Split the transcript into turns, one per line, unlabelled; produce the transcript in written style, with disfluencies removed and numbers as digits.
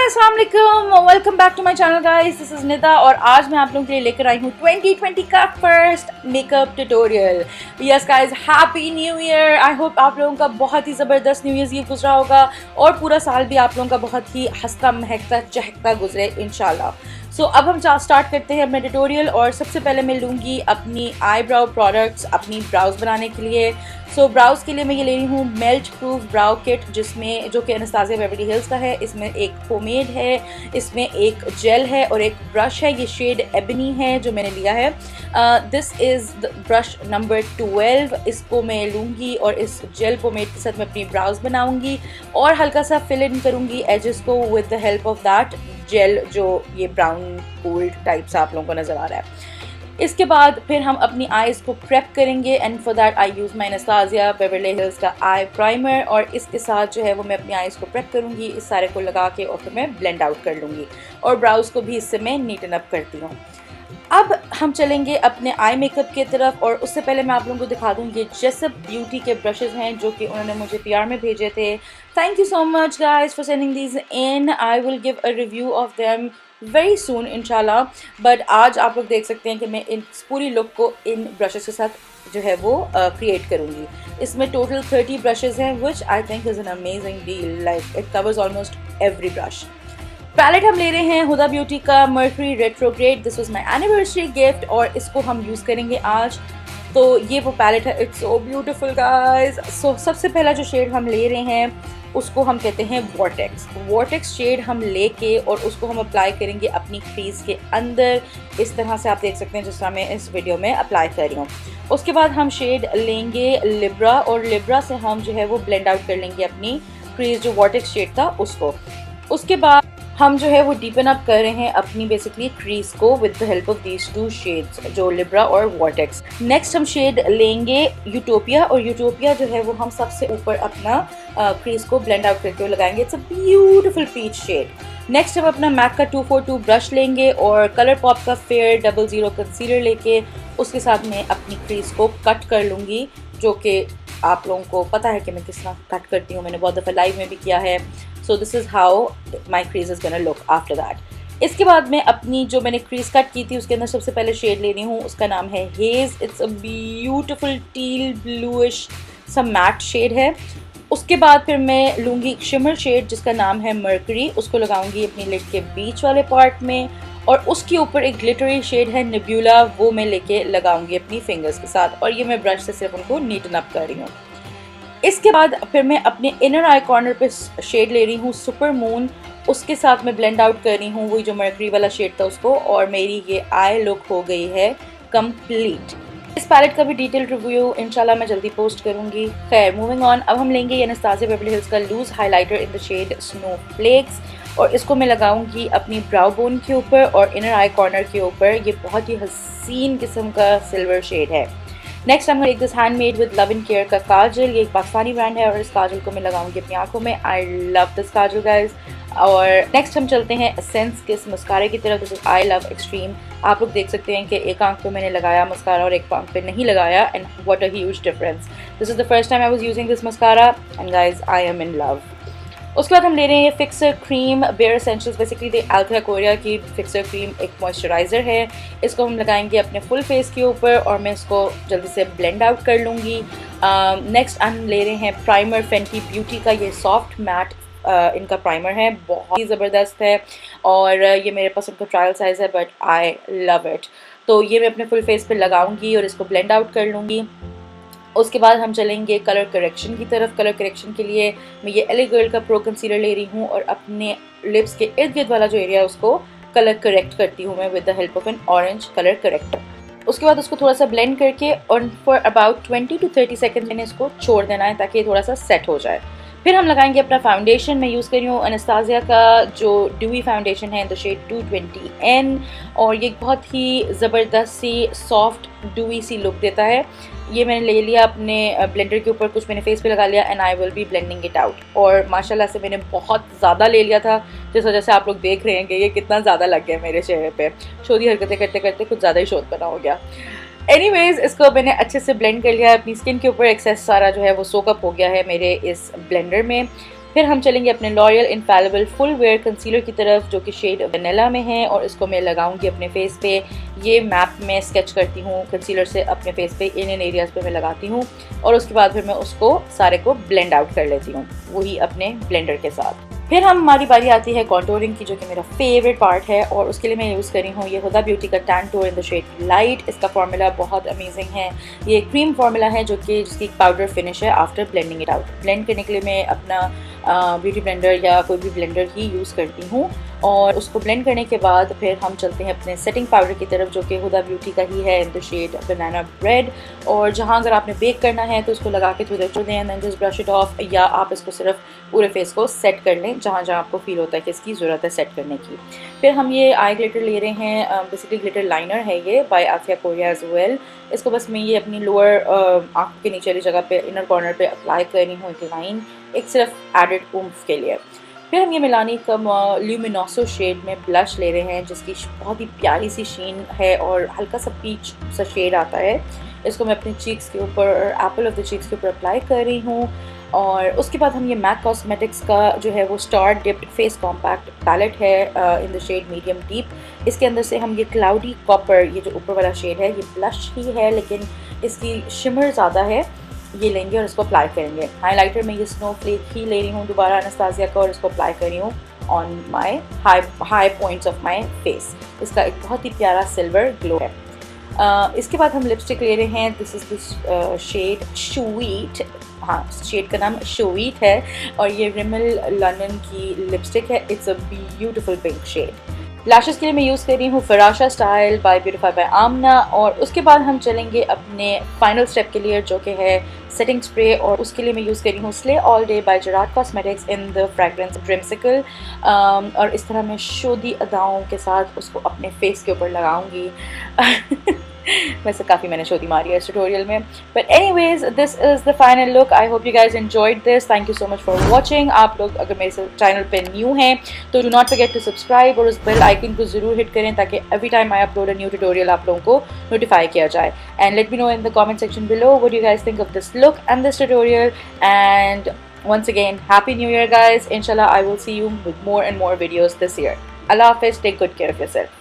अस्सलाम वालेकुम, welcome back to my channel guys. This is Nida और आज मैं आप लोगों के लिए लेकर आई हूँ 2020 का first makeup tutorial. Yes guys, happy new year. I hope आप लोगों का बहुत ही ज़बरदस्त न्यू ईयर गुजरा होगा और पूरा साल भी आप लोगों का बहुत ही हंसता महकता चहकता गुजरे इंशाल्लाह। सो अब हम स्टार्ट करते हैं अपने ट्यूटोरियल और सबसे पहले मैं लूँगी अपनी आईब्राउ प्रोडक्ट्स अपनी ब्राउज बनाने के लिए। सो ब्राउज के लिए मैं ये ले रही हूँ मेल्ट प्रूफ ब्राउ किट, जिसमें जो कि एनास्टासिया बेवरली हिल्स का है। इसमें एक पोमेड है, इसमें एक जेल है और एक ब्रश है। ये शेड एबनी है जो मैंने लिया है। This is the brush number 12। इसको मैं लूँगी और इस जेल पोमेड के साथ मैं अपनी ब्राउज बनाऊँगी और हल्का सा फिल इन करूँगी एजेस को with the help of that gel, जो ये ब्राउन गोल्ड टाइप सा आप लोगों को नज़र आ रहा है। इसके बाद फिर हम अपनी आईज़ को प्रेप करेंगे and for that I use my Anastasia Beverly Hills का आई प्राइमर और इसके साथ जो है वो मैं अपनी आईज़ को प्रेप करूँगी इस सारे को लगा के और फिर मैं ब्लेंड आउट कर लूँगी और ब्राउज़ को भी इससे मैं नीटन अप करती हूँ। अब हम चलेंगे अपने आई मेकअप की तरफ और उससे पहले मैं आप लोगों को दिखा दूँ ये जेसप ब्यूटी के ब्रशेज़ हैं जो कि उन्होंने मुझे पीआर में भेजे थे। Thank you so much guys for sending these in. I will give a review of them very soon इंशाल्लाह। बट आज आप लोग देख सकते हैं कि मैं इन पूरी लुक को इन ब्रशेज़ के साथ जो है वो क्रिएट करूँगी। इसमें टोटल 30 ब्रशेज़ हैं which I think is an amazing deal, like it covers almost every brush. Palette हम ले रहे हैं हुदा ब्यूटी का Mercury Retrograde. This was my anniversary gift और इसको हम यूज़ करेंगे आज। तो ये वो पैलेट है, इट्स सो ब्यूटीफुल गाइस। सो सबसे पहला जो शेड हम ले रहे हैं उसको हम कहते हैं वॉर्टेक्स। वॉर्टेक्स शेड हम लेके और उसको हम अप्लाई करेंगे अपनी क्रीज के अंदर इस तरह से, आप देख सकते हैं जिस तरह मैं इस वीडियो में अप्लाई कर रही हूँ। उसके बाद हम शेड लेंगे लिब्रा और लिब्रा से हम जो है वो ब्लेंड आउट कर लेंगे अपनी क्रीज जो वॉर्टेक्स शेड था उसको। उसके बाद हम जो है वो डीपन अप कर रहे हैं अपनी बेसिकली क्रीज को with the help of these two shades, जो लिब्रा और वॉर्टेक्स। नेक्स्ट हम शेड लेंगे यूटोपिया और यूटोपिया जो है वो हम सबसे ऊपर अपना क्रीज को ब्लेंड आउट करके लगाएंगे। It's a beautiful peach shade. Next हम अपना मैक का 242 ब्रश लेंगे और कलर पॉप का फेयर 00 कंसीलर लेके उसके साथ में अपनी क्रीज को कट कर लूँगी, जो कि आप लोगों को पता है कि मैं किस तरह कट करती हूँ, मैंने बहुत दफ़ा लाइव में भी किया है। So this is how my crease is gonna look after that. इसके बाद मैं अपनी जो मैंने क्रीज कट की थी उसके अंदर सबसे पहले शेड ले रही हूँ, उसका नाम है haze. It's a beautiful teal bluish सा मैट शेड है। उसके बाद फिर मैं लूँगी शिमर शेड जिसका नाम है मर्करी, उसको लगाऊंगी अपनी लिड के बीच वाले पार्ट में और उसके ऊपर एक ग्लिटरी शेड है नेब्यूला, वो मैं लेके लगाऊंगी अपनी फिंगर्स के साथ और ये मैं ब्रश से सिर्फ उनको नीटन अप कर रही हूँ। इसके बाद फिर मैं अपने इनर आई कॉर्नर पे शेड ले रही हूँ सुपर मून, उसके साथ मैं ब्लेंड आउट कर रही हूँ वही जो मर्करी वाला शेड था उसको और मेरी ये आई लुक हो गई है कंप्लीट। इस पैलेट का भी डिटेल रिव्यू इंशाल्लाह मैं जल्दी पोस्ट करूँगी। खैर मूविंग ऑन, अब हम लेंगे एनास्टासिया बेवरली हिल्स का loose highlighter in the shade snowflakes और इसको मैं लगाऊंगी अपनी ब्राउ बोन के ऊपर और इनर आई कॉर्नर के ऊपर। ये बहुत ही हसीन किस्म का सिल्वर शेड है। नेक्स्ट हम एक this handmade with love and care का काजल, ये एक पाकिस्तानी ब्रांड है और इस काजल को मैं लगाऊंगी अपनी आंखों में। I love this Kajal guys. और नेक्स्ट हम चलते हैं एसेंस के इस मस्कारे की तरफ। This is I love extreme. आप लोग देख सकते हैं कि एक आंख पे मैंने लगाया मस्कारा और एक आंख पे नहीं लगाया and what a huge difference. This is the first time I was using this mascara and guys I am in love. उसके बाद हम ले रहे हैं ये fixer cream Bare Essentials, basically ये अल्ट्रा कोरिया की फिक्सर क्रीम एक मॉइस्चराइज़र है। इसको हम लगाएंगे अपने फुल फेस के ऊपर और मैं इसको जल्दी से ब्लेंड आउट कर लूँगी। नेक्स्ट हम ले रहे हैं प्राइमर फेंटी ब्यूटी का, ये सॉफ्ट मैट इनका प्राइमर है, बहुत ही ज़बरदस्त है और ये मेरे पास इनका ट्रायल साइज़ है बट आई लव इट। तो ये मैं अपने फुल फेस पे लगाऊंगी और इसको ब्लेंड आउट कर लूँगी। उसके बाद हम चलेंगे कलर करेक्शन की तरफ। कलर करेक्शन के लिए मैं ये एले गर्ल का प्रो कंसीलर ले रही हूँ और अपने लिप्स के इर्द गिर्द वाला जो एरिया है उसको कलर करेक्ट करती हूँ मैं with the help of N orange colour corrector. उसके बाद उसको थोड़ा सा ब्लेंड करके और फॉर अबाउट 20 to 30 सेकेंड मैंने इसको छोड़ देना है ताकि ये थोड़ा सा सेट हो जाए। फिर हम लगाएंगे अपना फाउंडेशन। मैं यूज़ कर रही हूँ एनास्टासिया का जो ड्यूई फाउंडेशन है इन द शेड 220N और ये बहुत ही ज़बरदस्त सी सॉफ्ट ड्यूई सी लुक देता है। ये मैंने ले लिया अपने ब्लेंडर के ऊपर, कुछ मैंने फेस पे लगा लिया and I will be blending it out. और माशाल्लाह से मैंने बहुत ज़्यादा ले लिया था जिस वजह से आप लोग देख रहे हैं कि ये कितना ज़्यादा लग गया मेरे चेहरे पे। शोधी हरकतें करते करते कुछ ज़्यादा ही शोध बना हो गया। एनीवेज इसको मैंने अच्छे से ब्लेंड कर लिया है अपनी स्किन के ऊपर। एक्सेस सारा जो है वो सोकअप हो गया है मेरे इस ब्लेंडर में। फिर हम चलेंगे अपने लॉरियल इनफैलिबल फुल वेयर कंसीलर की तरफ, जो कि शेड वनीला में है, और इसको मैं लगाऊंगी अपने फेस पे। ये मैप में स्केच करती हूँ कंसीलर से अपने फेस पे, इन एरियाज़ पे मैं लगाती हूँ, और उसके बाद फिर मैं उसको सारे को ब्लेंड आउट कर लेती हूँ, वही अपने ब्लेंडर के साथ। फिर हमारी बारी आती है कॉन्टोरिंग की, जो कि मेरा फेवरेट पार्ट है, और उसके लिए मैं यूज़ करी हूँ ये हुदा ब्यूटी का tan tour in the shade light. इसका फार्मूला बहुत अमेजिंग है, ये क्रीम फार्मूला है जो कि जिसकी पाउडर फिनिश है after blending it out. Blend करने के लिए मैं अपना ब्यूटी ब्लेंडर या कोई भी ब्लेंडर ही यूज़ करती हूँ, और उसको ब्लेंड करने के बाद फिर हम चलते हैं अपने सेटिंग पाउडर की तरफ, जो कि हुदा ब्यूटी का ही है in the shade banana bread. और जहाँ अगर आपने बेक करना है तो उसको लगा के थोड़ा छोड़ दें and then just brush it off, या आप इसको सिर्फ पूरे फेस को सेट कर लें जहाँ जहाँ आपको फील होता है कि इसकी ज़रूरत है सेट करने की। फिर हम ये आई ग्लिटर ले रहे हैं, बेसिकली ग्लिटर लाइनर है ये by Afia Korea as well. इसको बस मैं ये अपनी लोअर आँख के नीचे वाली जगह पे इनर कॉर्नर पे अप्लाई कर रही हूँ एक लाइन, एक सिर्फ एडेड उम्फ के लिए। फिर हम ये मिलानी कम ल्यूमिनोसो शेड में ब्लश ले रहे हैं, जिसकी बहुत ही प्यारी सी शीन है और हल्का सा पीच सा शेड आता है। इसको मैं अपने चीक्स के ऊपर, एप्पल ऑफ द चीक्स के ऊपर अप्लाई कर रही हूँ। और उसके बाद हम ये मैक कॉस्मेटिक्स का जो है वो star dipped face compact palette है in the shade medium deep. इसके अंदर से हम ये क्लाउडी कॉपर, ये जो ऊपर वाला शेड है, ये ब्लश ही है लेकिन इसकी शिमर ज़्यादा है, ये लेंगे और इसको अप्लाई करेंगे। हाइलाइटर में ये स्नोफ्लेक ही ले रही हूँ दोबारा अनास्तासिया का, और इसको अप्लाई कर रही हूँ on my high points of my face. इसका एक बहुत ही प्यारा सिल्वर ग्लो है। इसके बाद हम लिपस्टिक ले रहे हैं, this is this shade sweet, हाँ शेड का नाम स्वीट है, और ये रिमल लंदन की लिपस्टिक है। It's a beautiful pink shade. Lashes के लिए मैं यूज़ कर रही हूँ Farasha style by Beautify by Amna. और उसके बाद हम चलेंगे अपने फाइनल स्टेप के लिए, जो कि है सेटिंग स्प्रे, और उसके लिए मैं यूज़ कर रही हूँ slay all day by Gerard Cosmetics in the fragrance Dreamsicle. और इस तरह मैं शोधी अदाओं के साथ उसको अपने फेस के ऊपर लगाऊंगी। वैसे काफ़ी मैंने शोधी मारी है इस ट्यूटोरियल में, but anyways this is the final look. I hope you guys enjoyed this. Thank you so much for watching. आप लोग अगर मेरे चैनल पे न्यू हैं तो do not forget to subscribe, और उस बेल आइकन को ज़रूर हिट करें ताकि every time I upload a new tutorial आप लोगों को नोटिफाई किया जाए। And let me know in the comment section below what you guys think of this look and this tutorial. And once again, happy new year guys. Inshallah I will see you with more and more videos this year. Allah Hafiz, take good care of yourself.